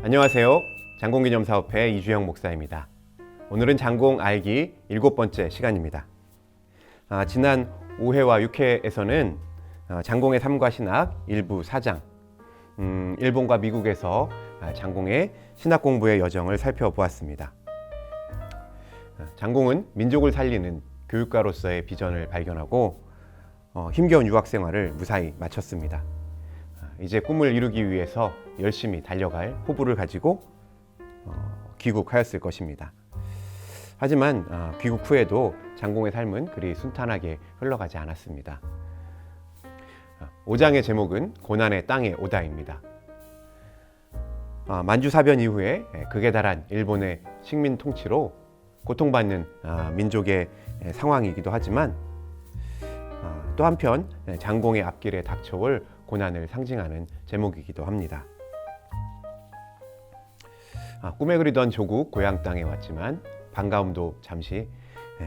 안녕하세요. 장공기념사업회 이주영 목사입니다. 오늘은 장공 알기 7번째 시간입니다. 지난 5회와 6회에서는 장공의 삶과 신학 일부 4장, 일본과 미국에서 장공의 신학 공부의 여정을 살펴보았습니다. 장공은 민족을 살리는 교육가로서의 비전을 발견하고 힘겨운 유학 생활을 무사히 마쳤습니다. 이제 꿈을 이루기 위해서 열심히 달려갈 포부를 가지고 귀국하였을 것입니다. 하지만 귀국 후에도 장공의 삶은 그리 순탄하게 흘러가지 않았습니다. 5장의 제목은 고난의 땅에 오다입니다. 만주사변 이후에 극에 달한 일본의 식민 통치로 고통받는 민족의 상황이기도 하지만 또 한편 장공의 앞길에 닥쳐올 고난을 상징하는 제목이기도 합니다. 꿈에 그리던 조국 고향 땅에 왔지만 반가움도 잠시,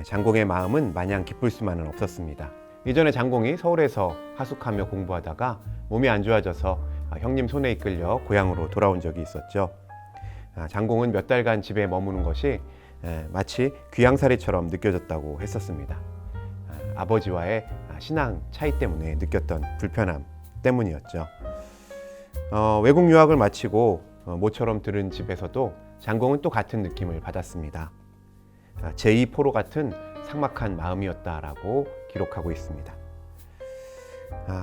장공의 마음은 마냥 기쁠 수만은 없었습니다. 이전에 장공이 서울에서 하숙하며 공부하다가 몸이 안 좋아져서 형님 손에 이끌려 고향으로 돌아온 적이 있었죠. 장공은 몇 달간 집에 머무는 것이 마치 귀향살이처럼 느껴졌다고 했었습니다. 아버지와의 신앙 차이 때문에 느꼈던 불편함 때문이었죠. 외국 유학을 마치고 모처럼 들은 집에서도 장공은 또 같은 느낌을 받았습니다. 제2포로 같은 삭막한 마음이었다라고 기록하고 있습니다.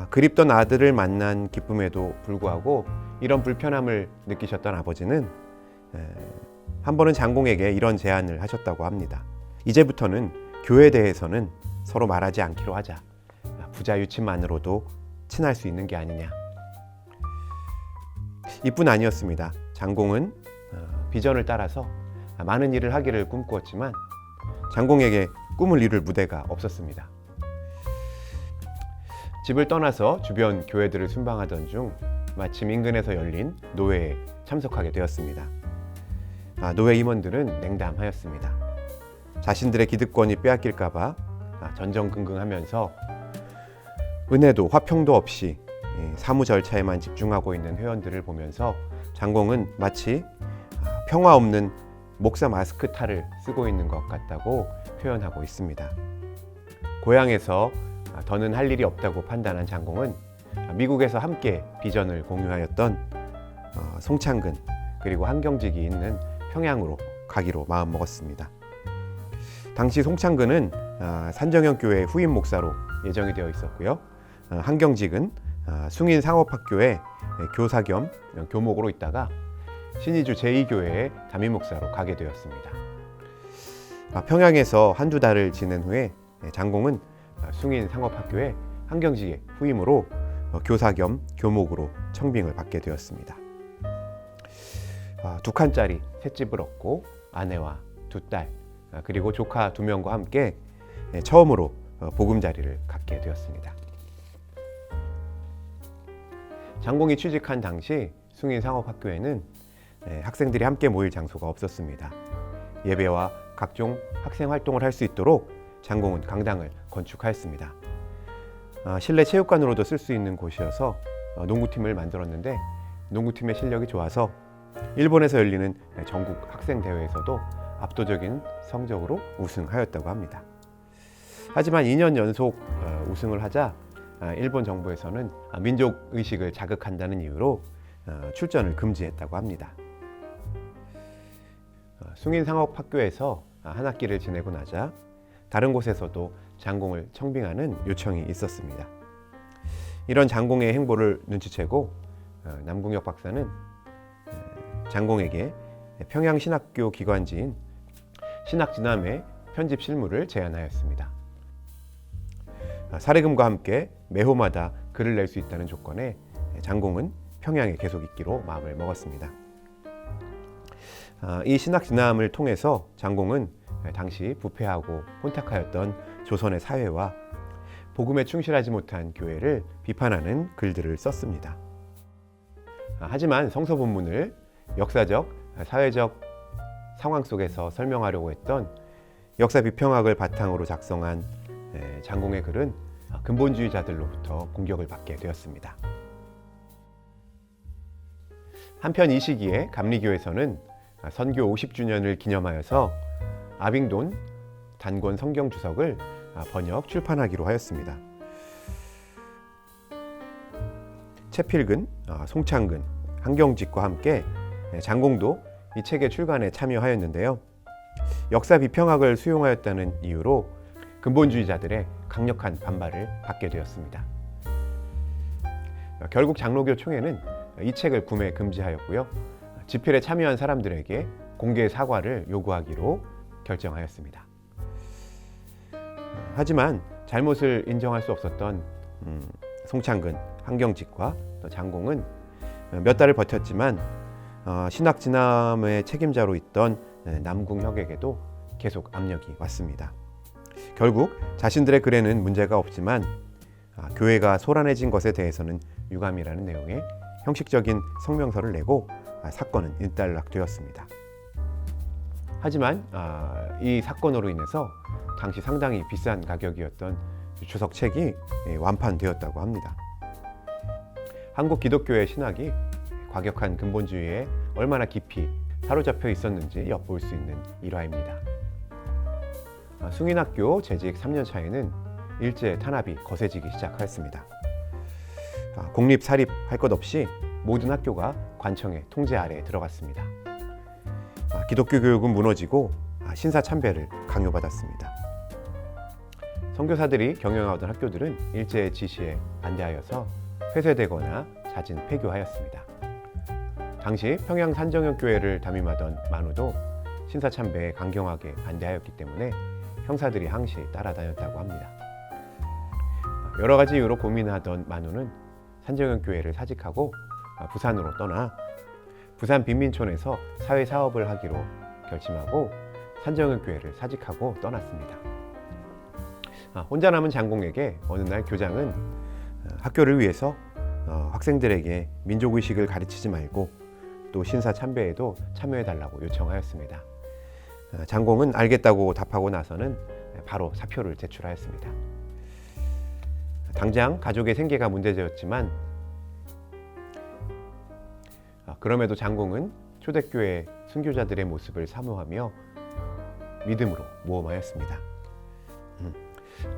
그립던 아들을 만난 기쁨에도 불구하고 이런 불편함을 느끼셨던 아버지는 한 번은 장공에게 이런 제안을 하셨다고 합니다. 이제부터는 교회에 대해서는 서로 말하지 않기로 하자. 부자 유친만으로도 친할 수 있는 게 아니냐. 이뿐 아니었습니다. 장공은 비전을 따라서 많은 일을 하기를 꿈꾸었지만 장공에게 꿈을 이룰 무대가 없었습니다. 집을 떠나서 주변 교회들을 순방하던 중 마침 인근에서 열린 노회에 참석하게 되었습니다. 노회 임원들은 냉담하였습니다. 자신들의 기득권이 빼앗길까 봐 전전긍긍하면서 은혜도 화평도 없이 사무 절차에만 집중하고 있는 회원들을 보면서 장공은 마치 평화 없는 목사 마스크 탈을 쓰고 있는 것 같다고 표현하고 있습니다. 고향에서 더는 할 일이 없다고 판단한 장공은 미국에서 함께 비전을 공유하였던 송창근 그리고 한경직이 있는 평양으로 가기로 마음먹었습니다. 당시 송창근은 산정형 교회 후임 목사로 예정이 되어 있었고요. 한경직은 숭인상업학교의 교사 겸 교목으로 있다가 신의주 제2교회의 담임 목사로 가게 되었습니다. 평양에서 한두 달을 지낸 후에 장공은 숭인상업학교의 한경직의 후임으로 교사 겸 교목으로 청빙을 받게 되었습니다. 2칸짜리 셋집을 얻고 아내와 2딸 그리고 조카 2명과 함께 처음으로 보금자리를 갖게 되었습니다. 장공이 취직한 당시 숭인상업학교에는 학생들이 함께 모일 장소가 없었습니다. 예배와 각종 학생 활동을 할 수 있도록 장공은 강당을 건축하였습니다. 실내 체육관으로도 쓸 수 있는 곳이어서 농구팀을 만들었는데 농구팀의 실력이 좋아서 일본에서 열리는 전국 학생대회에서도 압도적인 성적으로 우승하였다고 합니다. 하지만 2년 연속 우승을 하자 일본 정부에서는 민족의식을 자극한다는 이유로 출전을 금지했다고 합니다. 숭인상업학교에서 한 학기를 지내고 나자 다른 곳에서도 장공을 청빙하는 요청이 있었습니다. 이런 장공의 행보를 눈치채고 남궁혁 박사는 장공에게 평양신학교 기관지인 신학진함의 편집 실무를 제안하였습니다. 사례금과 함께 매호마다 글을 낼 수 있다는 조건에 장공은 평양에 계속 있기로 마음을 먹었습니다. 이 신학진함을 통해서 장공은 당시 부패하고 혼탁하였던 조선의 사회와 복음에 충실하지 못한 교회를 비판하는 글들을 썼습니다. 하지만 성서 본문을 역사적, 사회적 상황 속에서 설명하려고 했던 역사 비평학을 바탕으로 작성한 장공의 글은 근본주의자들로부터 공격을 받게 되었습니다. 한편 이 시기에 감리교에서는 선교 50주년을 기념하여서 아빙돈 단권 성경 주석을 번역 출판하기로 하였습니다. 채필근, 송창근, 한경직과 함께 장공도 이 책의 출간에 참여하였는데요. 역사 비평학을 수용하였다는 이유로 근본주의자들의 강력한 반발을 받게 되었습니다. 결국 장로교 총회는 이 책을 구매 금지하였고요. 집필에 참여한 사람들에게 공개 사과를 요구하기로 결정하였습니다. 하지만 잘못을 인정할 수 없었던 송창근, 한경직과 또 장공은 몇 달을 버텼지만 신학 진함의 책임자로 있던 남궁혁에게도 계속 압력이 왔습니다. 결국 자신들의 글에는 문제가 없지만 교회가 소란해진 것에 대해서는 유감이라는 내용의 형식적인 성명서를 내고 사건은 일단락되었습니다. 하지만 이 사건으로 인해서 당시 상당히 비싼 가격이었던 주석책이 완판되었다고 합니다. 한국 기독교의 신학이 과격한 근본주의에 얼마나 깊이 사로잡혀 있었는지 엿볼 수 있는 일화입니다. 숭인학교 재직 3년 차에는 일제 탄압이 거세지기 시작하였습니다. 공립 사립 할 것 없이 모든 학교가 관청의 통제 아래에 들어갔습니다. 기독교 교육은 무너지고 신사참배를 강요받았습니다. 선교사들이 경영하던 학교들은 일제의 지시에 반대하여서 폐쇄되거나 자진 폐교하였습니다. 당시 평양 산정혁교회를 담임하던 만우도 신사참배에 강경하게 반대하였기 때문에 형사들이 항시 따라다녔다고 합니다. 여러 가지 이유로 고민하던 만우는 산정혁교회를 사직하고 부산으로 떠나 부산 빈민촌에서 사회사업을 하기로 결심하고 산정혁교회를 사직하고 떠났습니다. 혼자 남은 장공에게 어느 날 교장은 학교를 위해서 학생들에게 민족의식을 가르치지 말고 또 신사참배에도 참여해달라고 요청하였습니다. 장공은 알겠다고 답하고 나서는 바로 사표를 제출하였습니다. 당장 가족의 생계가 문제되었지만 그럼에도 장공은 초대교회 순교자들의 모습을 사모하며 믿음으로 모험하였습니다.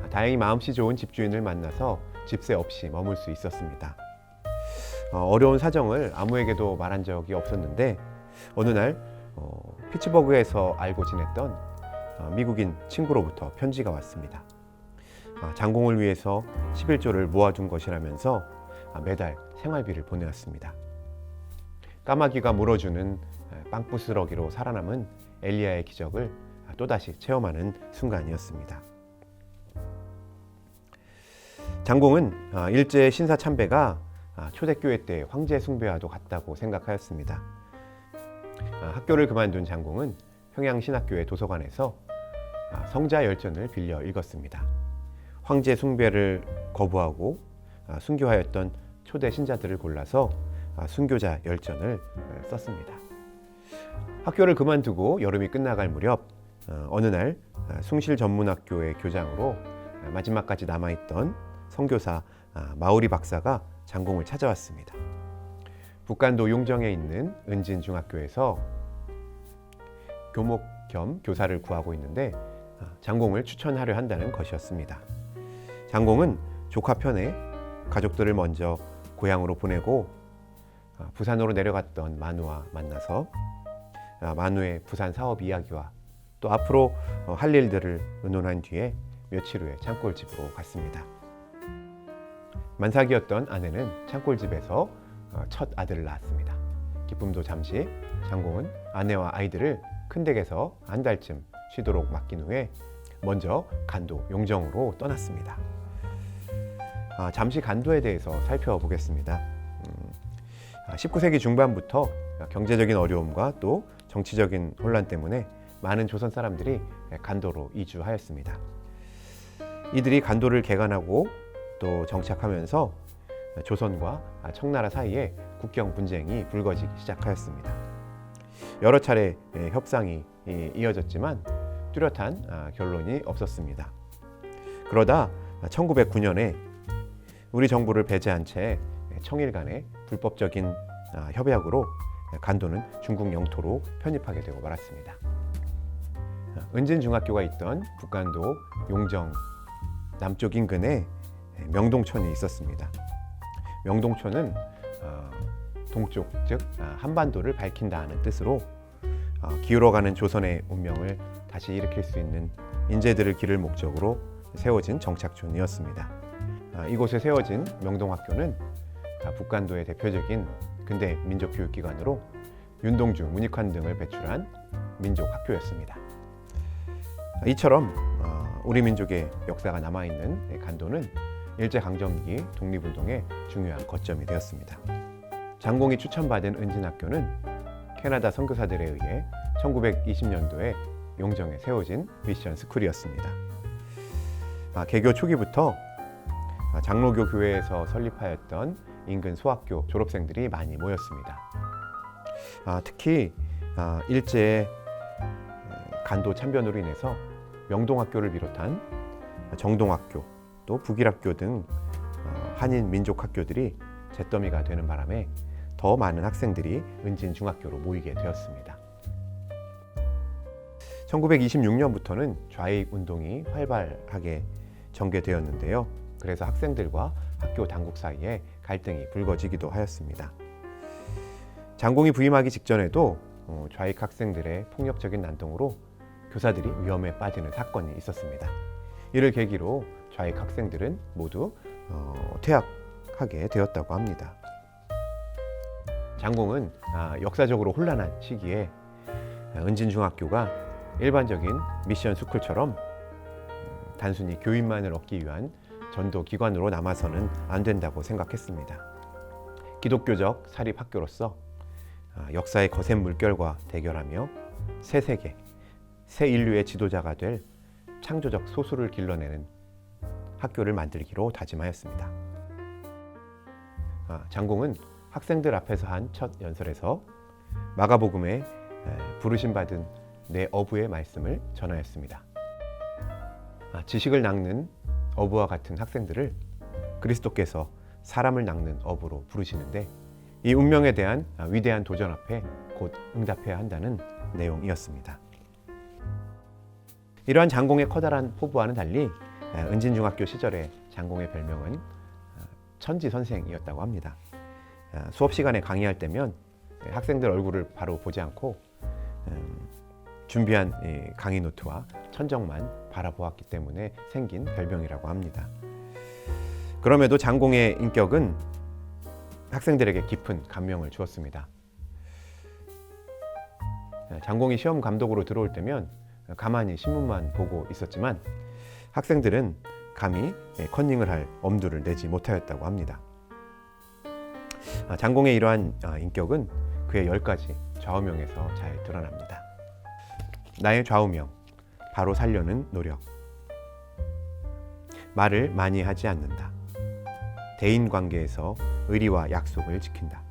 다행히 마음씨 좋은 집주인을 만나서 집세 없이 머물 수 있었습니다. 어려운 사정을 아무에게도 말한 적이 없었는데 어느 날 피츠버그에서 알고 지냈던 미국인 친구로부터 편지가 왔습니다. 장공을 위해서 11조를 모아둔 것이라면서 매달 생활비를 보내왔습니다. 까마귀가 물어주는 빵부스러기로 살아남은 엘리야의 기적을 또다시 체험하는 순간이었습니다. 장공은 일제 신사참배가 초대교회 때 황제 숭배와도 같다고 생각하였습니다. 학교를 그만둔 장공은 평양신학교회 도서관에서 성자 열전을 빌려 읽었습니다. 황제 숭배를 거부하고 순교하였던 초대 신자들을 골라서 순교자 열전을 썼습니다. 학교를 그만두고 여름이 끝나갈 무렵 어느 날 숭실전문학교의 교장으로 마지막까지 남아있던 선교사 마우리 박사가 장공을 찾아왔습니다. 북간도 용정에 있는 은진중학교에서 교목 겸 교사를 구하고 있는데 장공을 추천하려 한다는 것이었습니다. 장공은 조카 편에 가족들을 먼저 고향으로 보내고 부산으로 내려갔던 만우와 만나서 만우의 부산 사업 이야기와 또 앞으로 할 일들을 의논한 뒤에 며칠 후에 창골집으로 갔습니다. 만삭이었던 아내는 창골집에서 첫 아들을 낳았습니다. 기쁨도 잠시 장공은 아내와 아이들을 큰 댁에서 한 달쯤 쉬도록 맡긴 후에 먼저 간도 용정으로 떠났습니다. 잠시 간도에 대해서 살펴보겠습니다. 19세기 중반부터 경제적인 어려움과 또 정치적인 혼란 때문에 많은 조선 사람들이 간도로 이주하였습니다. 이들이 간도를 개간하고 또 정착하면서 조선과 청나라 사이에 국경 분쟁이 불거지기 시작하였습니다. 여러 차례 협상이 이어졌지만 뚜렷한 결론이 없었습니다. 그러다 1909년에 우리 정부를 배제한 채 청일 간의 불법적인 협약으로 간도는 중국 영토로 편입하게 되고 말았습니다. 은진중학교가 있던 북간도 용정 남쪽 인근에 명동촌이 있었습니다. 명동촌은 동쪽 즉 한반도를 밝힌다는 뜻으로 기울어가는 조선의 운명을 다시 일으킬 수 있는 인재들을 기를 목적으로 세워진 정착촌이었습니다. 이곳에 세워진 명동학교는 북간도의 대표적인 근대 민족교육기관으로 윤동주, 문익환 등을 배출한 민족학교였습니다. 이처럼 우리 민족의 역사가 남아있는 간도는 일제강점기 독립운동의 중요한 거점이 되었습니다. 장공이 추천받은 은진학교는 캐나다 선교사들에 의해 1920년도에 용정에 세워진 미션 스쿨이었습니다. 개교 초기부터 장로교 교회에서 설립하였던 인근 소학교 졸업생들이 많이 모였습니다. 특히 일제의 간도 참변으로 인해서 명동학교를 비롯한 정동학교, 또 북일학교 등 한인 민족학교들이 잿더미가 되는 바람에 더 많은 학생들이 은진중학교로 모이게 되었습니다. 1926년부터는 좌익 운동이 활발하게 전개되었는데요. 그래서 학생들과 학교 당국 사이에 갈등이 불거지기도 하였습니다. 장공이 부임하기 직전에도 좌익 학생들의 폭력적인 난동으로 교사들이 위험에 빠지는 사건이 있었습니다. 이를 계기로 좌익 학생들은 모두 퇴학하게 되었다고 합니다. 장공은 역사적으로 혼란한 시기에 은진중학교가 일반적인 미션 스쿨처럼 단순히 교인만을 얻기 위한 전도 기관으로 남아서는 안 된다고 생각했습니다. 기독교적 사립학교로서 역사의 거센 물결과 대결하며 새 세계, 새 인류의 지도자가 될 창조적 소수를 길러내는 학교를 만들기로 다짐하였습니다. 장공은 학생들 앞에서 한 첫 연설에서 마가복음에 부르심받은 내 어부의 말씀을 전하였습니다. 지식을 낚는 어부와 같은 학생들을 그리스도께서 사람을 낚는 어부로 부르시는데 이 운명에 대한 위대한 도전 앞에 곧 응답해야 한다는 내용이었습니다. 이러한 장공의 커다란 포부와는 달리 은진중학교 시절의 장공의 별명은 천지선생이었다고 합니다. 수업 시간에 강의할 때면 학생들 얼굴을 바로 보지 않고 준비한 강의 노트와 천정만 바라보았기 때문에 생긴 별명이라고 합니다. 그럼에도 장공의 인격은 학생들에게 깊은 감명을 주었습니다. 장공이 시험 감독으로 들어올 때면 가만히 신문만 보고 있었지만 학생들은 감히 컨닝을 할 엄두를 내지 못하였다고 합니다. 장공의 이러한 인격은 그의 10가지 좌우명에서 잘 드러납니다. 나의 좌우명, 바로 살려는 노력, 말을 많이 하지 않는다, 대인관계에서 의리와 약속을 지킨다,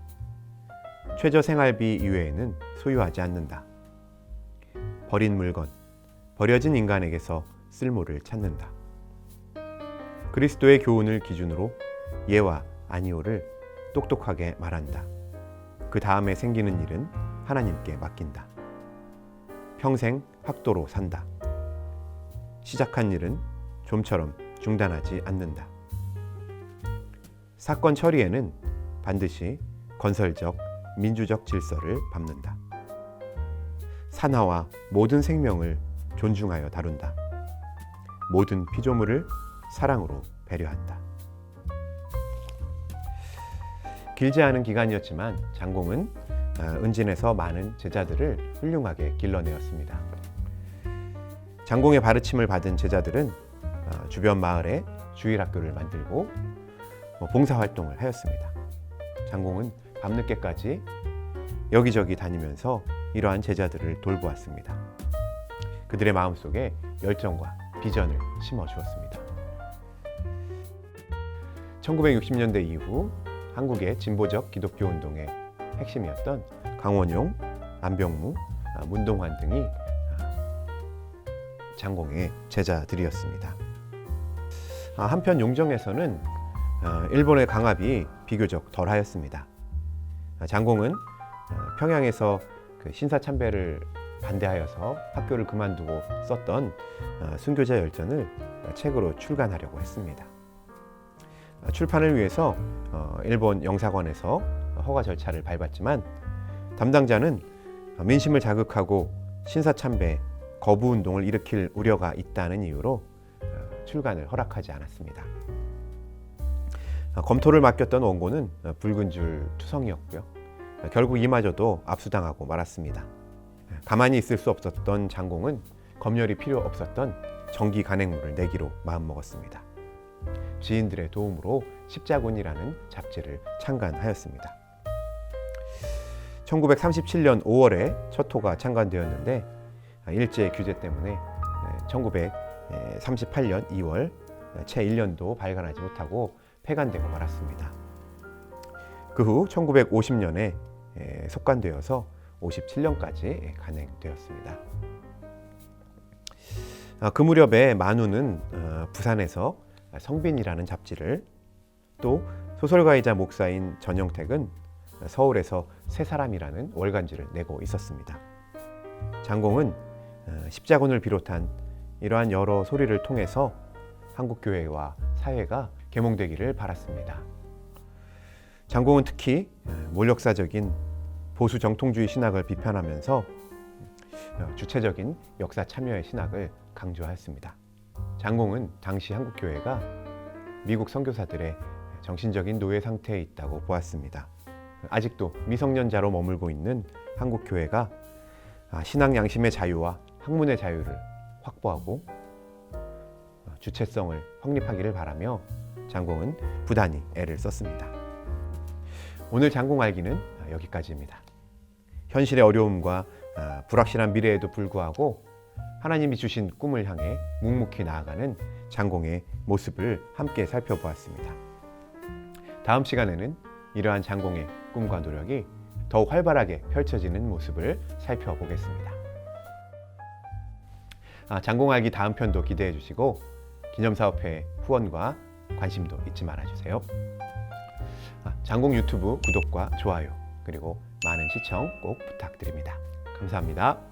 최저생활비 이외에는 소유하지 않는다, 버린 물건, 버려진 인간에게서 쓸모를 찾는다, 그리스도의 교훈을 기준으로 예와 아니오를 똑똑하게 말한다, 그 다음에 생기는 일은 하나님께 맡긴다, 평생 학도로 산다, 시작한 일은 좀처럼 중단하지 않는다, 사건 처리에는 반드시 건설적, 민주적 질서를 밟는다, 산하와 모든 생명을 존중하여 다룬다, 모든 피조물을 사랑으로 배려한다. 길지 않은 기간이었지만 장공은 은진에서 많은 제자들을 훌륭하게 길러내었습니다. 장공의 가르침을 받은 제자들은 주변 마을에 주일학교를 만들고 봉사활동을 하였습니다. 장공은 밤늦게까지 여기저기 다니면서 이러한 제자들을 돌보았습니다. 그들의 마음속에 열정과 비전을 심어주었습니다. 1960년대 이후 한국의 진보적 기독교 운동의 핵심이었던 강원용, 안병무, 문동환 등이 장공의 제자들이었습니다. 한편 용정에서는 일본의 강압이 비교적 덜하였습니다. 장공은 평양에서 그 신사참배를 반대하여서 학교를 그만두고 썼던 순교자 열전을 책으로 출간하려고 했습니다. 출판을 위해서 일본 영사관에서 허가 절차를 밟았지만 담당자는 민심을 자극하고 신사참배 거부 운동을 일으킬 우려가 있다는 이유로 출간을 허락하지 않았습니다. 검토를 맡겼던 원고는 붉은 줄 투성이었고요. 결국 이마저도 압수당하고 말았습니다. 가만히 있을 수 없었던 장공은 검열이 필요 없었던 정기 간행물을 내기로 마음먹었습니다. 지인들의 도움으로 십자군이라는 잡지를 창간하였습니다. 1937년 5월에 첫 호가 창간되었는데 일제 규제 때문에 1938년 2월 채 1년도 발간하지 못하고 폐간되고 말았습니다. 그 후 1950년에 속간되어서 57년까지 간행되었습니다. 그 무렵에 만우는 부산에서 성빈이라는 잡지를, 또 소설가이자 목사인 전영택은 서울에서 새 사람이라는 월간지를 내고 있었습니다. 장공은 십자군을 비롯한 이러한 여러 소리를 통해서 한국교회와 사회가 계몽되기를 바랐습니다. 장공은 특히 몰역사적인 보수 정통주의 신학을 비판하면서 주체적인 역사 참여의 신학을 강조하였습니다. 장공은 당시 한국교회가 미국 선교사들의 정신적인 노예 상태에 있다고 보았습니다. 아직도 미성년자로 머물고 있는 한국교회가 신앙 양심의 자유와 학문의 자유를 확보하고 주체성을 확립하기를 바라며 장공은 부단히 애를 썼습니다. 오늘 장공 알기는 여기까지입니다. 현실의 어려움과 불확실한 미래에도 불구하고 하나님이 주신 꿈을 향해 묵묵히 나아가는 장공의 모습을 함께 살펴보았습니다. 다음 시간에는 이러한 장공의 꿈과 노력이 더욱 활발하게 펼쳐지는 모습을 살펴보겠습니다. 장공 알기 다음 편도 기대해 주시고 기념사업회 후원과 관심도 잊지 말아주세요. 장공 유튜브 구독과 좋아요 그리고 많은 시청 꼭 부탁드립니다. 감사합니다.